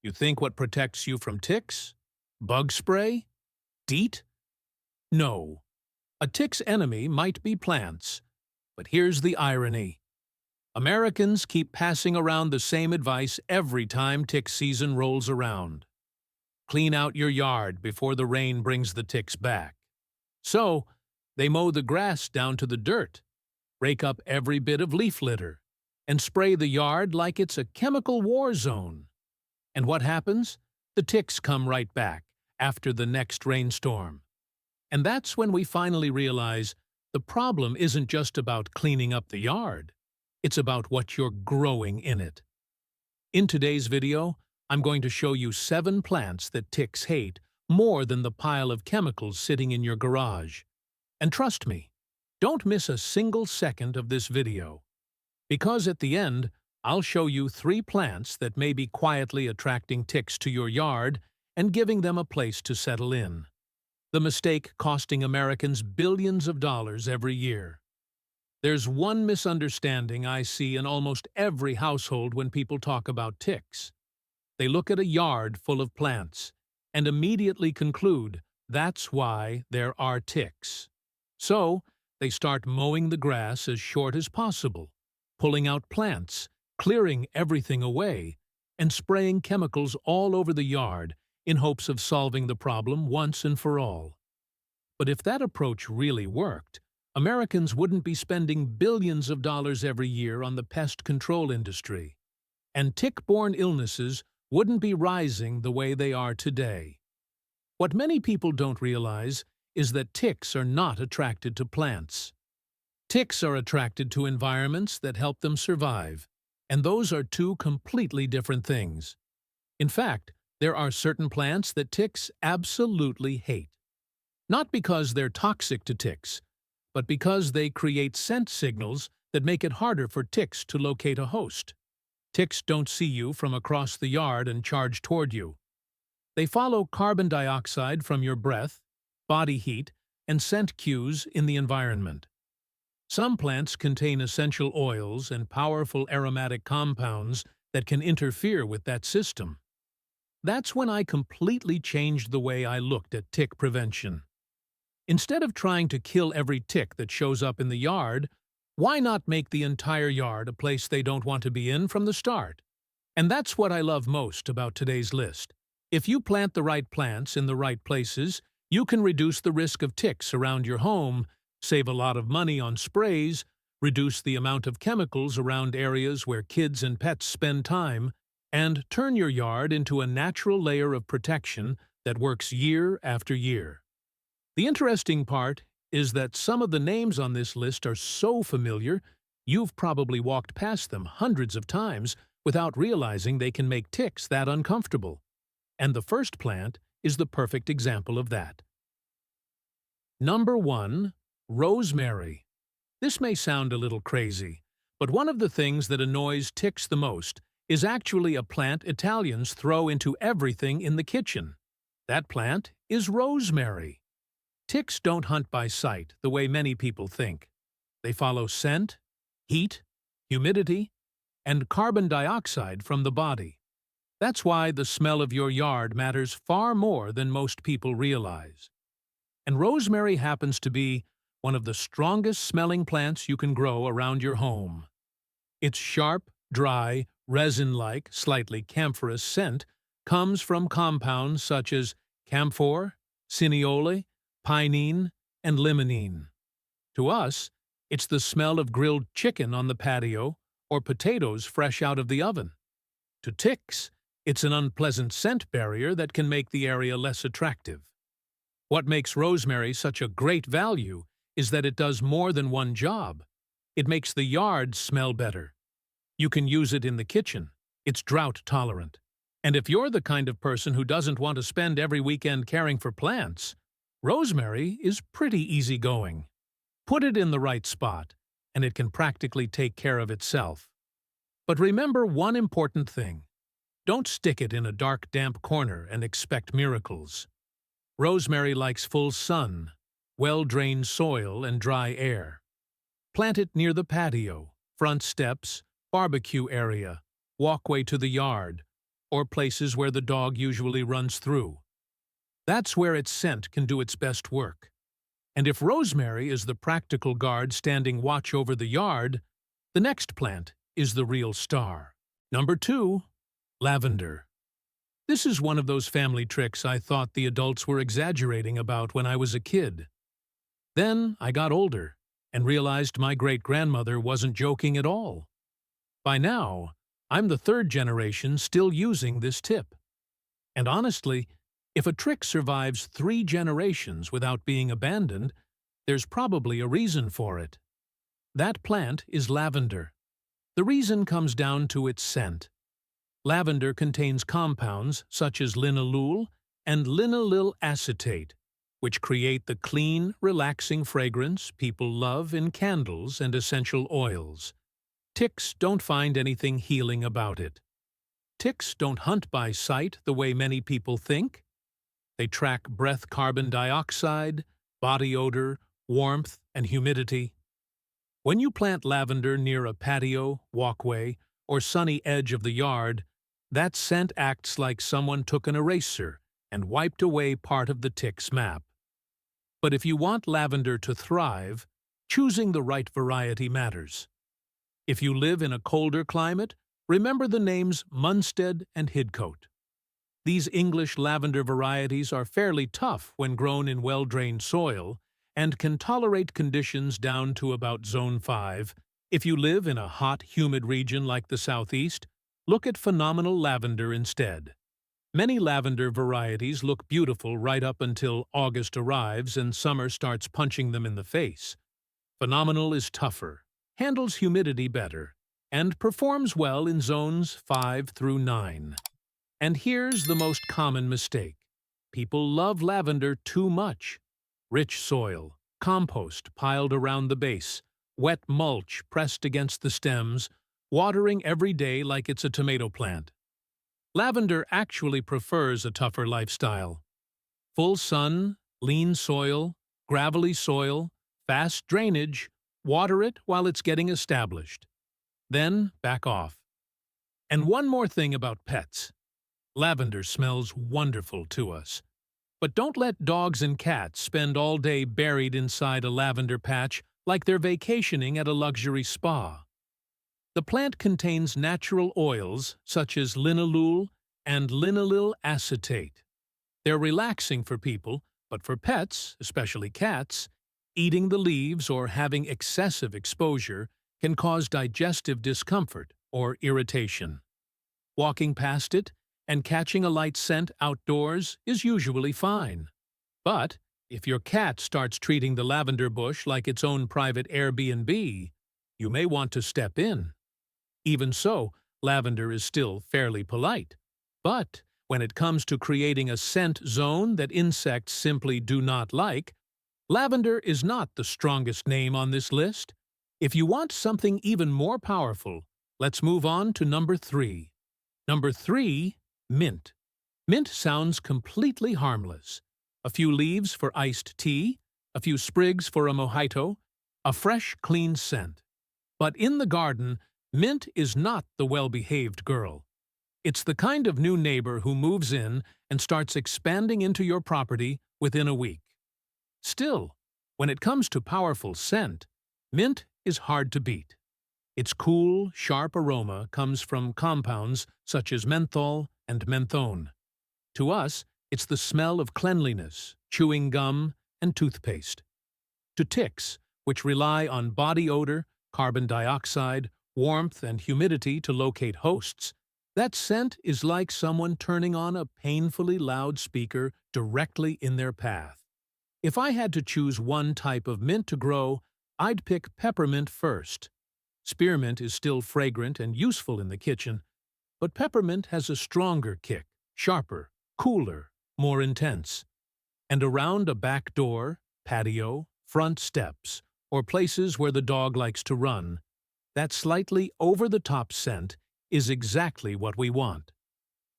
You think what protects you from ticks? Bug spray? DEET? No. A tick's enemy might be plants. But here's the irony. Americans keep passing around the same advice every time tick season rolls around. Clean out your yard before the rain brings the ticks back. So, they mow the grass down to the dirt, rake up every bit of leaf litter, and spray the yard like it's a chemical war zone. And what happens? The ticks come right back after the next rainstorm. And that's when we finally realize the problem isn't just about cleaning up the yard. It's about what you're growing in it. In today's video, I'm going to show you 7 plants that ticks hate more than the pile of chemicals sitting in your garage. And trust me, don't miss a single second of this video. Because at the end, I'll show you 3 plants that may be quietly attracting ticks to your yard and giving them a place to settle in. The mistake costing Americans billions of dollars every year. There's one misunderstanding I see in almost every household when people talk about ticks. They look at a yard full of plants and immediately conclude that's why there are ticks. So, they start mowing the grass as short as possible, pulling out plants, clearing everything away, and spraying chemicals all over the yard in hopes of solving the problem once and for all. But if that approach really worked, Americans wouldn't be spending billions of dollars every year on the pest control industry, and tick-borne illnesses wouldn't be rising the way they are today. What many people don't realize is that ticks are not attracted to plants. Ticks are attracted to environments that help them survive, and those are 2 completely different things. In fact, there are certain plants that ticks absolutely hate. Not because they're toxic to ticks, but because they create scent signals that make it harder for ticks to locate a host. Ticks don't see you from across the yard and charge toward you. They follow carbon dioxide from your breath, body heat, and scent cues in the environment. Some plants contain essential oils and powerful aromatic compounds that can interfere with that system. That's when I completely changed the way I looked at tick prevention. Instead of trying to kill every tick that shows up in the yard, why not make the entire yard a place they don't want to be in from the start? And that's what I love most about today's list. If you plant the right plants in the right places, you can reduce the risk of ticks around your home, save a lot of money on sprays, reduce the amount of chemicals around areas where kids and pets spend time, and turn your yard into a natural layer of protection that works year after year. The interesting part is that some of the names on this list are so familiar, you've probably walked past them hundreds of times without realizing they can make ticks that uncomfortable. And the first plant is the perfect example of that. Number 1. Rosemary. This may sound a little crazy, but one of the things that annoys ticks the most is actually a plant Italians throw into everything in the kitchen. That plant is rosemary. Ticks don't hunt by sight the way many people think. They follow scent, heat, humidity, and carbon dioxide from the body. That's why the smell of your yard matters far more than most people realize. And rosemary happens to be one of the strongest smelling plants you can grow around your home. Its sharp, dry, resin-like, slightly camphorous scent comes from compounds such as camphor, cineole, pinene, and limonene. To us, it's the smell of grilled chicken on the patio or potatoes fresh out of the oven. To ticks, it's an unpleasant scent barrier that can make the area less attractive. What makes rosemary such a great value is that it does more than one job. It makes the yard smell better. You can use it in the kitchen. It's drought tolerant. And if you're the kind of person who doesn't want to spend every weekend caring for plants, rosemary is pretty easygoing. Put it in the right spot, and it can practically take care of itself. But remember one important thing. Don't stick it in a dark, damp corner and expect miracles. Rosemary likes full sun, well-drained soil, and dry air. Plant it near the patio, front steps, barbecue area, walkway to the yard, or places where the dog usually runs through. That's where its scent can do its best work. And if rosemary is the practical guard standing watch over the yard, the next plant is the real star. Number 2. Lavender. This is one of those family tricks I thought the adults were exaggerating about when I was a kid. Then I got older and realized my great-grandmother wasn't joking at all. By now, I'm the third generation still using this tip. And honestly, if a trick survives 3 generations without being abandoned, there's probably a reason for it. That plant is lavender. The reason comes down to its scent. Lavender contains compounds such as linalool and linaloyl acetate, which create the clean, relaxing fragrance people love in candles and essential oils. Ticks don't find anything healing about it. Ticks don't hunt by sight the way many people think. They track breath carbon dioxide, body odor, warmth, and humidity. When you plant lavender near a patio, walkway, or sunny edge of the yard, that scent acts like someone took an eraser and wiped away part of the tick's map. But if you want lavender to thrive, choosing the right variety matters. If you live in a colder climate, remember the names Munstead and Hidcote. These English lavender varieties are fairly tough when grown in well-drained soil and can tolerate conditions down to about Zone 5. If you live in a hot, humid region like the Southeast, look at Phenomenal Lavender instead. Many lavender varieties look beautiful right up until August arrives and summer starts punching them in the face. Phenomenal is tougher, handles humidity better, and performs well in zones 5 through 9. And here's the most common mistake. People love lavender too much. Rich soil, compost piled around the base, wet mulch pressed against the stems, watering every day like it's a tomato plant. Lavender actually prefers a tougher lifestyle. Full sun, lean soil, gravelly soil, fast drainage, water it while it's getting established. Then back off. And one more thing about pets. Lavender smells wonderful to us. But don't let dogs and cats spend all day buried inside a lavender patch like they're vacationing at a luxury spa. The plant contains natural oils such as linalool and linaloyl acetate. They're relaxing for people, but for pets, especially cats, eating the leaves or having excessive exposure can cause digestive discomfort or irritation. Walking past it and catching a light scent outdoors is usually fine. But if your cat starts treating the lavender bush like its own private Airbnb, you may want to step in. Even so, lavender is still fairly polite. But when it comes to creating a scent zone that insects simply do not like, lavender is not the strongest name on this list. If you want something even more powerful, let's move on to number 3. Number 3, mint. Mint sounds completely harmless. A few leaves for iced tea, a few sprigs for a mojito, a fresh, clean scent. But in the garden, mint is not the well-behaved girl. It's the kind of new neighbor who moves in and starts expanding into your property within a week. Still, when it comes to powerful scent, mint is hard to beat. Its cool, sharp aroma comes from compounds such as menthol and menthone. To us, it's the smell of cleanliness, chewing gum, and toothpaste. To ticks, which rely on body odor, carbon dioxide, warmth, and humidity to locate hosts, that scent is like someone turning on a painfully loud speaker directly in their path. If I had to choose one type of mint to grow, I'd pick peppermint first. Spearmint is still fragrant and useful in the kitchen, but peppermint has a stronger kick, sharper, cooler, more intense. And around a back door, patio, front steps, or places where the dog likes to run, that slightly over-the-top scent is exactly what we want.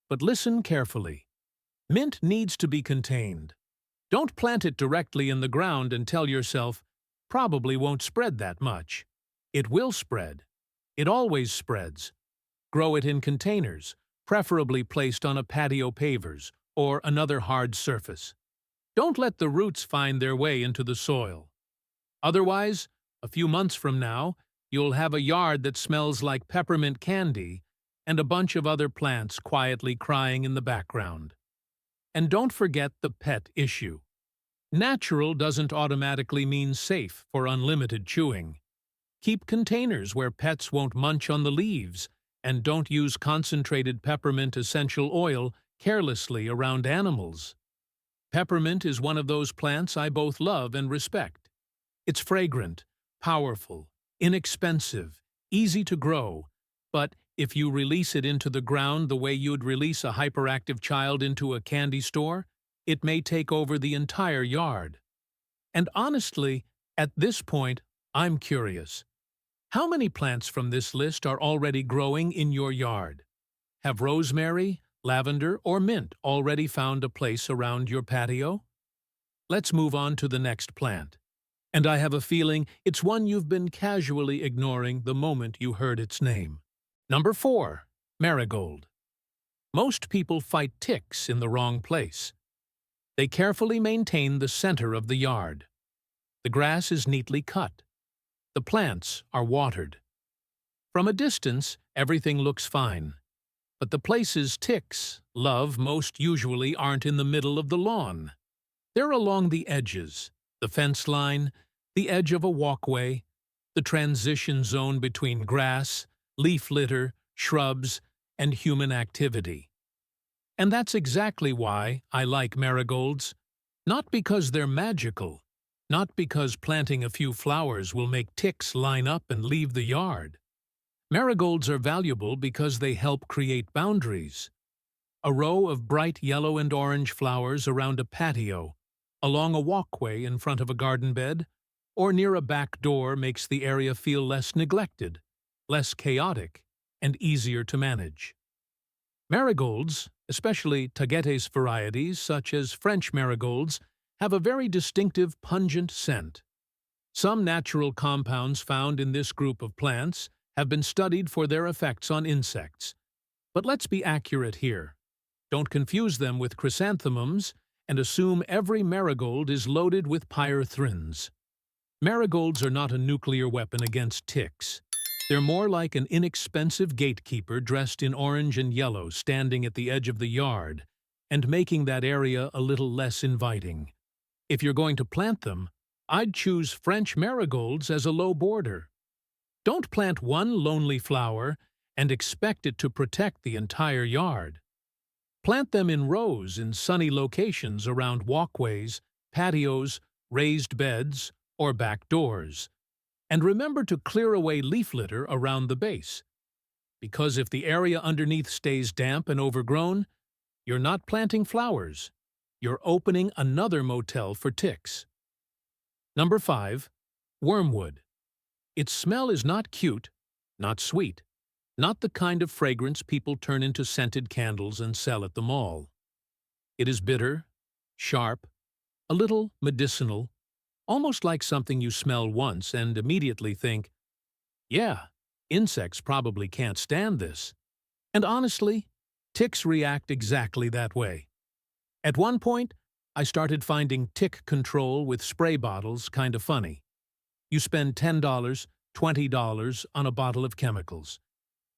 But listen carefully. Mint needs to be contained. Don't plant it directly in the ground and tell yourself, probably won't spread that much. It will spread. It always spreads. Grow it in containers, preferably placed on a patio pavers or another hard surface. Don't let the roots find their way into the soil. Otherwise, a few months from now, you'll have a yard that smells like peppermint candy and a bunch of other plants quietly crying in the background. And don't forget the pet issue. Natural doesn't automatically mean safe for unlimited chewing. Keep containers where pets won't munch on the leaves, and don't use concentrated peppermint essential oil carelessly around animals. Peppermint is one of those plants I both love and respect. It's fragrant, powerful, inexpensive, easy to grow, but if you release it into the ground the way you'd release a hyperactive child into a candy store, it may take over the entire yard. And honestly, at this point, I'm curious. How many plants from this list are already growing in your yard? Have rosemary, lavender, or mint already found a place around your patio? Let's move on to the next plant. And I have a feeling it's one you've been casually ignoring the moment you heard its name. Number 4. Marigold. Most people fight ticks in the wrong place. They carefully maintain the center of the yard. The grass is neatly cut. The plants are watered. From a distance, everything looks fine. But the places ticks love most usually aren't in the middle of the lawn. They're along the edges, the fence line, the edge of a walkway, the transition zone between grass, leaf litter, shrubs, and human activity. And that's exactly why I like marigolds. Not because they're magical, not because planting a few flowers will make ticks line up and leave the yard. Marigolds are valuable because they help create boundaries. A row of bright yellow and orange flowers around a patio, along a walkway in front of a garden bed, or near a back door makes the area feel less neglected, less chaotic, and easier to manage. Marigolds, especially tagetes varieties such as French marigolds, have a very distinctive pungent scent. Some natural compounds found in this group of plants have been studied for their effects on insects. But let's be accurate here. Don't confuse them with chrysanthemums and assume every marigold is loaded with pyrothrins. Marigolds are not a nuclear weapon against ticks. They're more like an inexpensive gatekeeper dressed in orange and yellow standing at the edge of the yard and making that area a little less inviting. If you're going to plant them, I'd choose French marigolds as a low border. Don't plant one lonely flower and expect it to protect the entire yard. Plant them in rows in sunny locations around walkways, patios, raised beds, or back doors. And remember to clear away leaf litter around the base. Because if the area underneath stays damp and overgrown, you're not planting flowers. You're opening another motel for ticks. Number 5. Wormwood. Its smell is not cute, not sweet, not the kind of fragrance people turn into scented candles and sell at the mall. It is bitter, sharp, a little medicinal, almost like something you smell once and immediately think, yeah, insects probably can't stand this. And honestly, ticks react exactly that way. At one point, I started finding tick control with spray bottles kind of funny. You spend $10, $20 on a bottle of chemicals.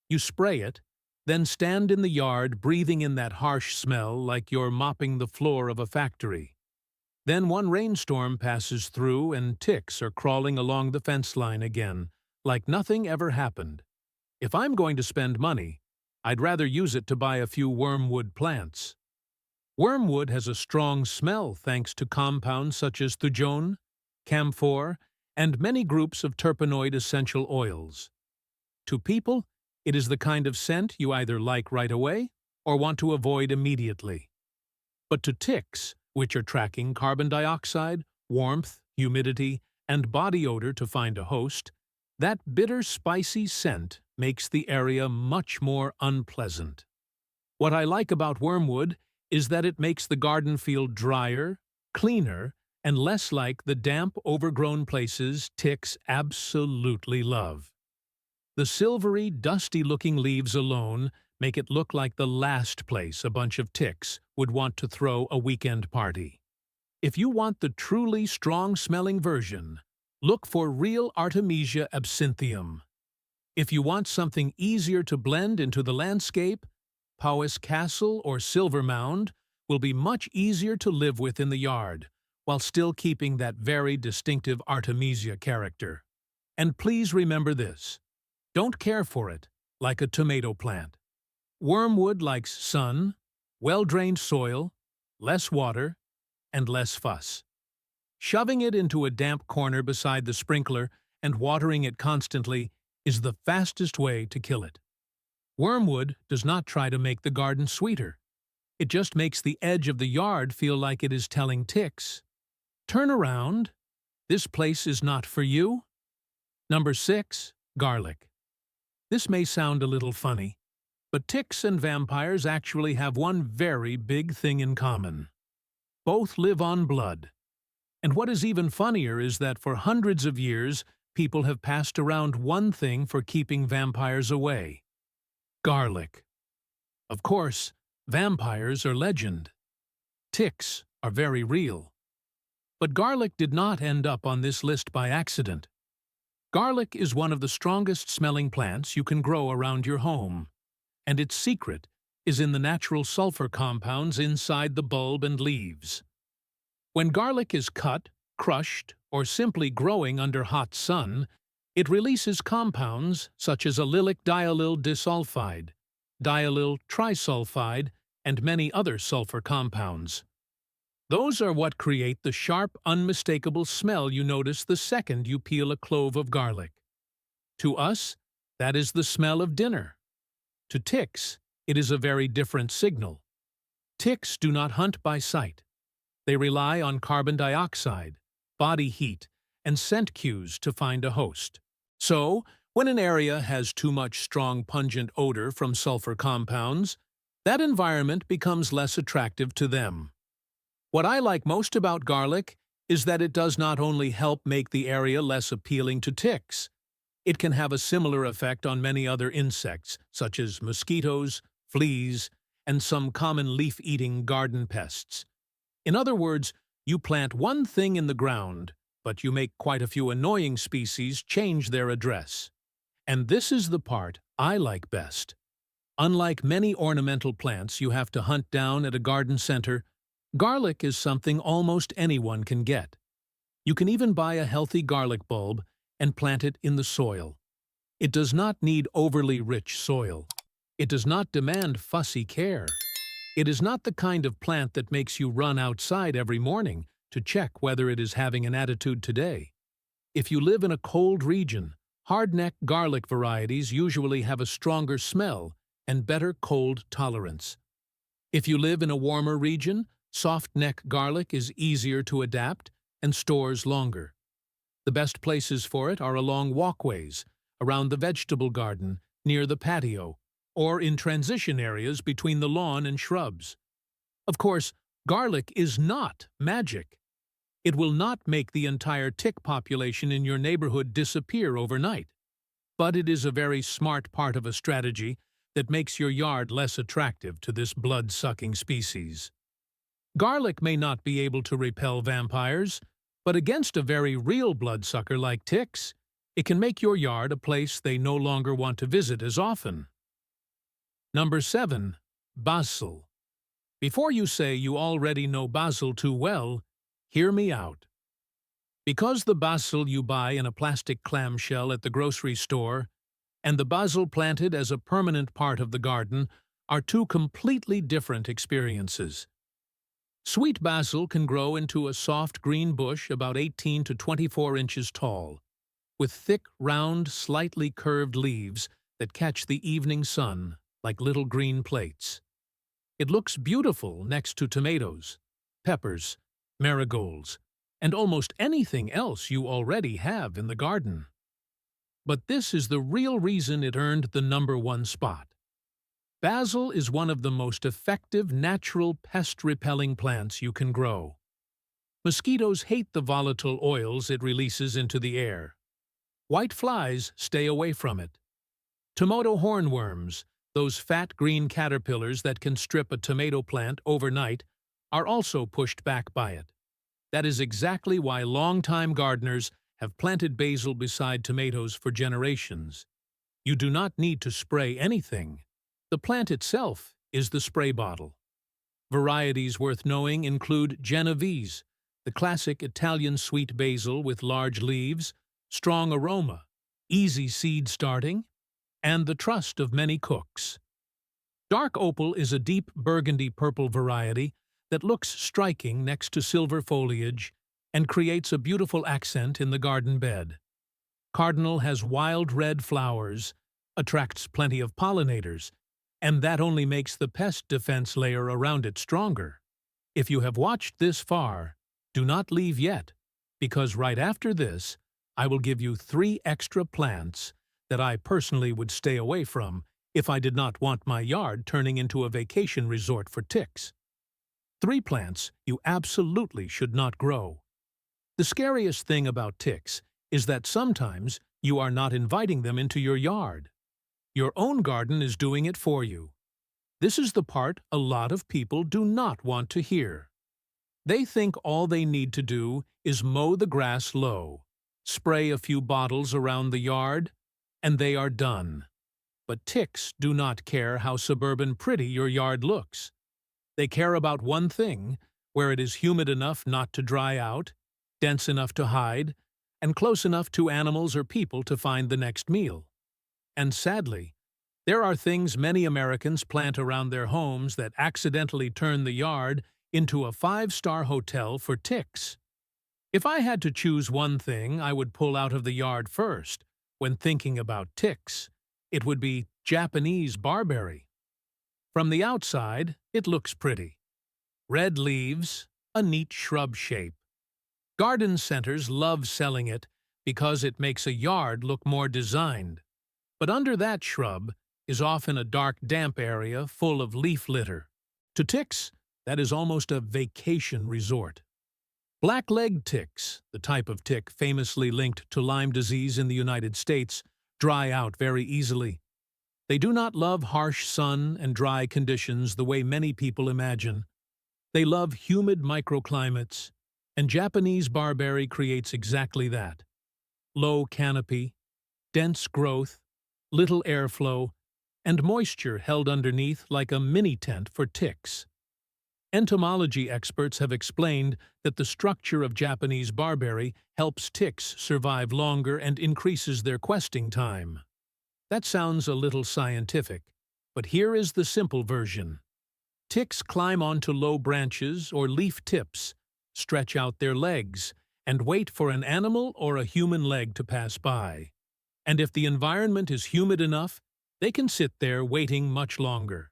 You spray it, then stand in the yard breathing in that harsh smell like you're mopping the floor of a factory. Then one rainstorm passes through and ticks are crawling along the fence line again, like nothing ever happened. If I'm going to spend money, I'd rather use it to buy a few wormwood plants. Wormwood has a strong smell thanks to compounds such as thujone, camphor, and many groups of terpenoid essential oils. To people, it is the kind of scent you either like right away or want to avoid immediately. But to ticks, which are tracking carbon dioxide, warmth, humidity, and body odor to find a host, that bitter, spicy scent makes the area much more unpleasant. What I like about wormwood is that it makes the garden feel drier, cleaner, and less like the damp, overgrown places ticks absolutely love. The silvery, dusty-looking leaves alone make it look like the last place a bunch of ticks would want to throw a weekend party. If you want the truly strong-smelling version, look for real Artemisia absinthium. If you want something easier to blend into the landscape, Powys Castle or Silver Mound will be much easier to live with in the yard, while still keeping that very distinctive Artemisia character. And please remember this: don't care for it like a tomato plant. Wormwood likes sun, well-drained soil, less water, and less fuss. Shoving it into a damp corner beside the sprinkler and watering it constantly is the fastest way to kill it. Wormwood does not try to make the garden sweeter. It just makes the edge of the yard feel like it is telling ticks, "Turn around. This place is not for you." Number 6. Garlic. This may sound a little funny, but ticks and vampires actually have one very big thing in common. Both live on blood. And what is even funnier is that for hundreds of years, people have passed around one thing for keeping vampires away: garlic. Of course, vampires are legend. Ticks are very real. But garlic did not end up on this list by accident. Garlic is one of the strongest smelling plants you can grow around your home, and its secret is in the natural sulfur compounds inside the bulb and leaves. When garlic is cut, crushed, or simply growing under hot sun, it releases compounds such as allylic diallyl disulfide, diallyl trisulfide, and many other sulfur compounds. Those are what create the sharp, unmistakable smell you notice the second you peel a clove of garlic. To us, that is the smell of dinner. To ticks, it is a very different signal. Ticks do not hunt by sight. They rely on carbon dioxide, body heat, and scent cues to find a host. So, when an area has too much strong pungent odor from sulfur compounds, that environment becomes less attractive to them. What I like most about garlic is that it does not only help make the area less appealing to ticks, it can have a similar effect on many other insects, such as mosquitoes, fleas, and some common leaf-eating garden pests. In other words, you plant one thing in the ground, but you make quite a few annoying species change their address. And this is the part I like best. Unlike many ornamental plants you have to hunt down at a garden center, garlic is something almost anyone can get. You can even buy a healthy garlic bulb and plant it in the soil. It does not need overly rich soil. It does not demand fussy care. It is not the kind of plant that makes you run outside every morning to check whether it is having an attitude today. If you live in a cold region, hardneck garlic varieties usually have a stronger smell and better cold tolerance. If you live in a warmer region, soft-neck garlic is easier to adapt and stores longer. The best places for it are along walkways, around the vegetable garden, near the patio, or in transition areas between the lawn and shrubs. Of course, garlic is not magic. It will not make the entire tick population in your neighborhood disappear overnight. But it is a very smart part of a strategy that makes your yard less attractive to this blood-sucking species. Garlic may not be able to repel vampires, but against a very real bloodsucker like ticks, it can make your yard a place they no longer want to visit as often. Number 7. Basil. Before you say you already know basil too well, hear me out. Because the basil you buy in a plastic clamshell at the grocery store and the basil planted as a permanent part of the garden are two completely different experiences. Sweet basil can grow into a soft green bush about 18 to 24 inches tall, with thick, round, slightly curved leaves that catch the evening sun like little green plates. It looks beautiful next to tomatoes, peppers, marigolds, and almost anything else you already have in the garden. But this is the real reason it earned the number 1 spot. Basil is one of the most effective natural pest-repelling plants you can grow. Mosquitoes hate the volatile oils it releases into the air. White flies stay away from it. Tomato hornworms, those fat green caterpillars that can strip a tomato plant overnight, are also pushed back by it. That is exactly why longtime gardeners have planted basil beside tomatoes for generations. You do not need to spray anything. The plant itself is the spray bottle. Varieties worth knowing include Genovese, the classic Italian sweet basil with large leaves, strong aroma, easy seed starting, and the trust of many cooks. Dark opal is a deep burgundy-purple variety that looks striking next to silver foliage and creates a beautiful accent in the garden bed. Cardinal has wild red flowers, attracts plenty of pollinators, and that only makes the pest defense layer around it stronger. If you have watched this far, do not leave yet, because right after this, I will give you 3 extra plants that I personally would stay away from if I did not want my yard turning into a vacation resort for ticks. 3 plants you absolutely should not grow. The scariest thing about ticks is that sometimes you are not inviting them into your yard. Your own garden is doing it for you. This is the part a lot of people do not want to hear. They think all they need to do is mow the grass low, spray a few bottles around the yard, and they are done. But ticks do not care how suburban pretty your yard looks. They care about one thing, where it is humid enough not to dry out, dense enough to hide, and close enough to animals or people to find the next meal. And sadly, there are things many Americans plant around their homes that accidentally turn the yard into a 5-star hotel for ticks. If I had to choose one thing I would pull out of the yard first when thinking about ticks, it would be Japanese barberry. From the outside, it looks pretty. Red leaves, a neat shrub shape. Garden centers love selling it because it makes a yard look more designed. But under that shrub is often a dark, damp area full of leaf litter. To ticks, that is almost a vacation resort. Black-legged ticks, the type of tick famously linked to Lyme disease in the United States, dry out very easily. They do not love harsh sun and dry conditions the way many people imagine. They love humid microclimates, and Japanese barberry creates exactly that. Low canopy, dense growth, little airflow, and moisture held underneath like a mini-tent for ticks. Entomology experts have explained that the structure of Japanese barberry helps ticks survive longer and increases their questing time. That sounds a little scientific, but here is the simple version. Ticks climb onto low branches or leaf tips, stretch out their legs, and wait for an animal or a human leg to pass by. And if the environment is humid enough, they can sit there waiting much longer.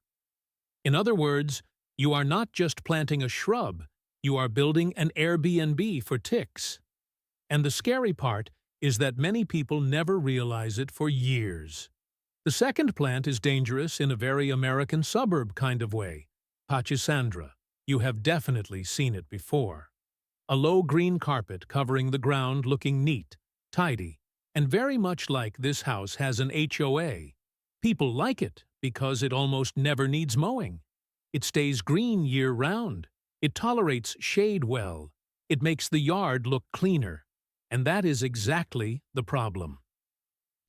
In other words, you are not just planting a shrub, you are building an Airbnb for ticks. And the scary part is that many people never realize it for years. The second plant is dangerous in a very American suburb kind of way. Pachysandra. You have definitely seen it before. A low green carpet covering the ground looking neat, tidy, and very much like this house has an HOA. People like it because it almost never needs mowing. It stays green year-round. It tolerates shade well. It makes the yard look cleaner. And that is exactly the problem.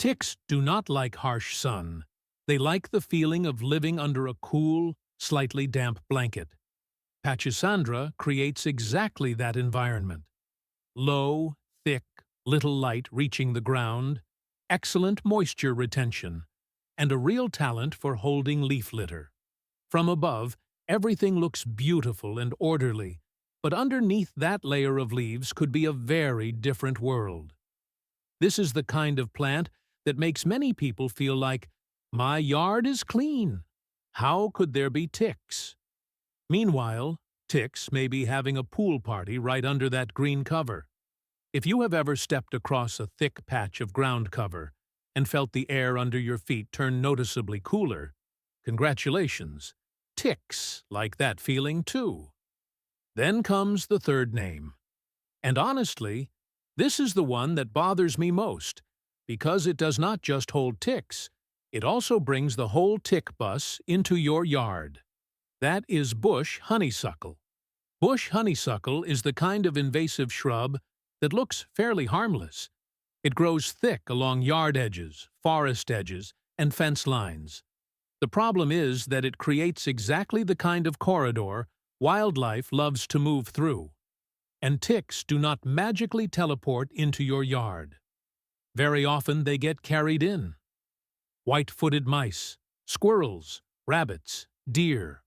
Ticks do not like harsh sun. They like the feeling of living under a cool, slightly damp blanket. Pachysandra creates exactly that environment. Low, thick, little light reaching the ground, excellent moisture retention, and a real talent for holding leaf litter. From above, everything looks beautiful and orderly, but underneath that layer of leaves could be a very different world. This is the kind of plant that makes many people feel like, my yard is clean. How could there be ticks? Meanwhile, ticks may be having a pool party right under that green cover. If you have ever stepped across a thick patch of ground cover and felt the air under your feet turn noticeably cooler, congratulations. Ticks like that feeling too. Then comes the third name. And honestly, this is the one that bothers me most, because it does not just hold ticks, It also brings the whole tick bus into your yard. That is bush honeysuckle. Bush honeysuckle is the kind of invasive shrub that looks fairly harmless. It grows thick along yard edges, forest edges, and fence lines. The problem is that it creates exactly the kind of corridor wildlife loves to move through. And ticks do not magically teleport into your yard. Very often they get carried in. White-footed mice, squirrels, rabbits, deer.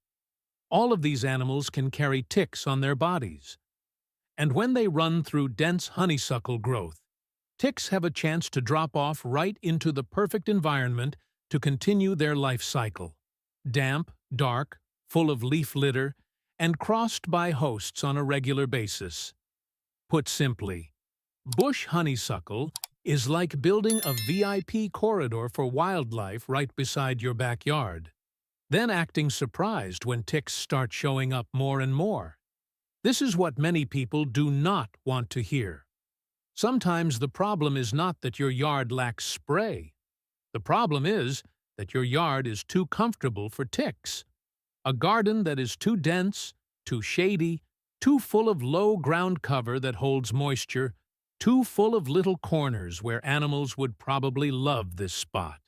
All of these animals can carry ticks on their bodies. And when they run through dense honeysuckle growth, ticks have a chance to drop off right into the perfect environment to continue their life cycle. Damp, dark, full of leaf litter, and crossed by hosts on a regular basis. Put simply, bush honeysuckle is like building a VIP corridor for wildlife right beside your backyard, then acting surprised when ticks start showing up more and more. This is what many people do not want to hear. Sometimes the problem is not that your yard lacks spray. The problem is that your yard is too comfortable for ticks. A garden that is too dense, too shady, too full of low ground cover that holds moisture, too full of little corners where animals would probably love this spot.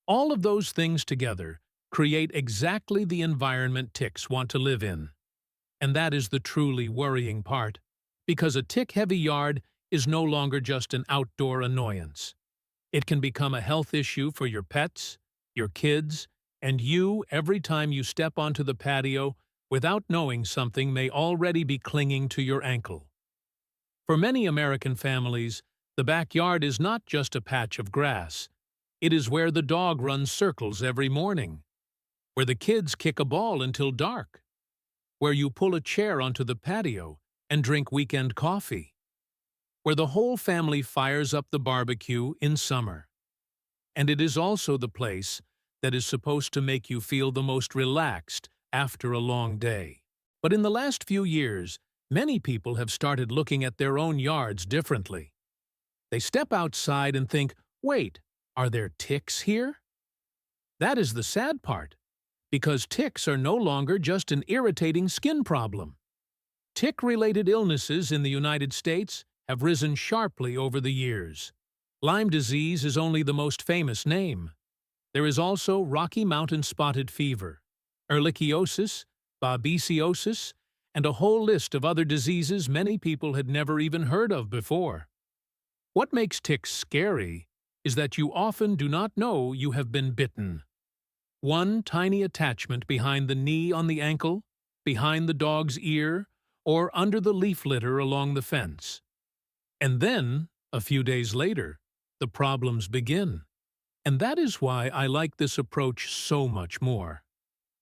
All of those things together create exactly the environment ticks want to live in. And that is the truly worrying part, because a tick-heavy yard is no longer just an outdoor annoyance. It can become a health issue for your pets, your kids, and you every time you step onto the patio without knowing something may already be clinging to your ankle. For many American families, the backyard is not just a patch of grass. It is where the dog runs circles every morning, where the kids kick a ball until dark, where you pull a chair onto the patio and drink weekend coffee, where the whole family fires up the barbecue in summer. And it is also the place that is supposed to make you feel the most relaxed after a long day. But in the last few years, many people have started looking at their own yards differently. They step outside and think, wait, are there ticks here? That is the sad part, because ticks are no longer just an irritating skin problem. Tick-related illnesses in the United States have risen sharply over the years. Lyme disease is only the most famous name. There is also Rocky Mountain spotted fever, ehrlichiosis, babesiosis, and a whole list of other diseases many people had never even heard of before. What makes ticks scary is that you often do not know you have been bitten. One tiny attachment behind the knee on the ankle, behind the dog's ear, or under the leaf litter along the fence. And then, a few days later, the problems begin. And that is why I like this approach so much more.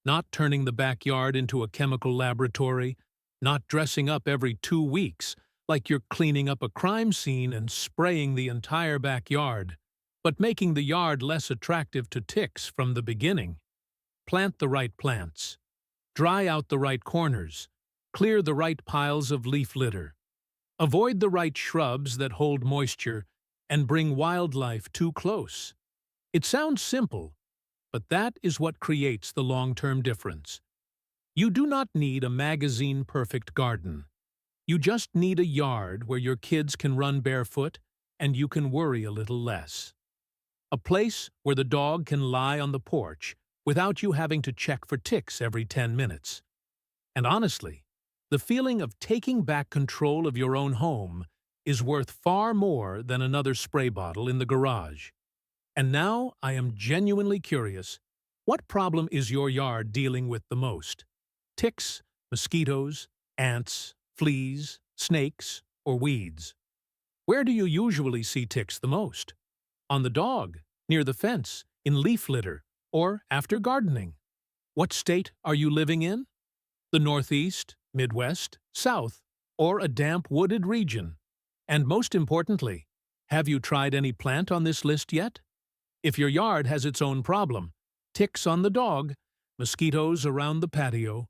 Not turning the backyard into a chemical laboratory, not dressing up every 2 weeks like you're cleaning up a crime scene and spraying the entire backyard, but making the yard less attractive to ticks from the beginning. Plant the right plants. Dry out the right corners. Clear the right piles of leaf litter. Avoid the right shrubs that hold moisture and bring wildlife too close. It sounds simple, but that is what creates the long-term difference. You do not need a magazine-perfect garden. You just need a yard where your kids can run barefoot and you can worry a little less. A place where the dog can lie on the porch without you having to check for ticks every 10 minutes. And honestly, the feeling of taking back control of your own home is worth far more than another spray bottle in the garage. And now I am genuinely curious, what problem is your yard dealing with the most? Ticks, mosquitoes, ants, fleas, snakes, or weeds? Where do you usually see ticks the most? On the dog, near the fence, in leaf litter, or after gardening? What state are you living in? The Northeast, Midwest, South, or a damp wooded region? And most importantly, have you tried any plant on this list yet? If your yard has its own problem, ticks on the dog, mosquitoes around the patio,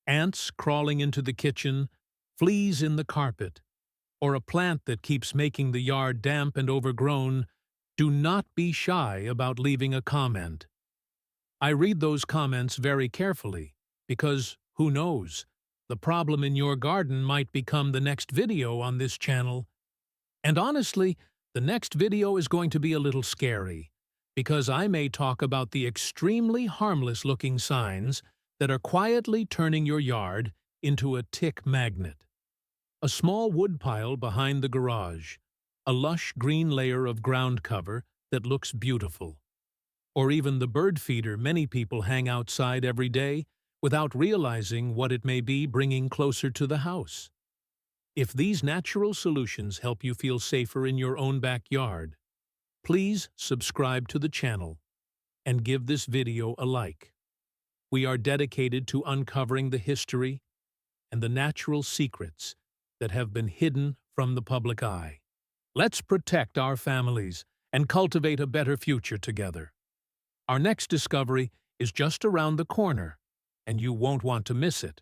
ants crawling into the kitchen, fleas in the carpet, or a plant that keeps making the yard damp and overgrown, Do not be shy about leaving a comment. I read those comments very carefully because, who knows, the problem in your garden might become the next video on this channel. And honestly, the next video is going to be a little scary, because I may talk about the extremely harmless-looking signs that are quietly turning your yard into a tick magnet. A small woodpile behind the garage, a lush green layer of ground cover that looks beautiful, or even the bird feeder many people hang outside every day without realizing what it may be bringing closer to the house. If these natural solutions help you feel safer in your own backyard, please subscribe to the channel and give this video a like. We are dedicated to uncovering the history and the natural secrets that have been hidden from the public eye. Let's protect our families and cultivate a better future together. Our next discovery is just around the corner, and you won't want to miss it.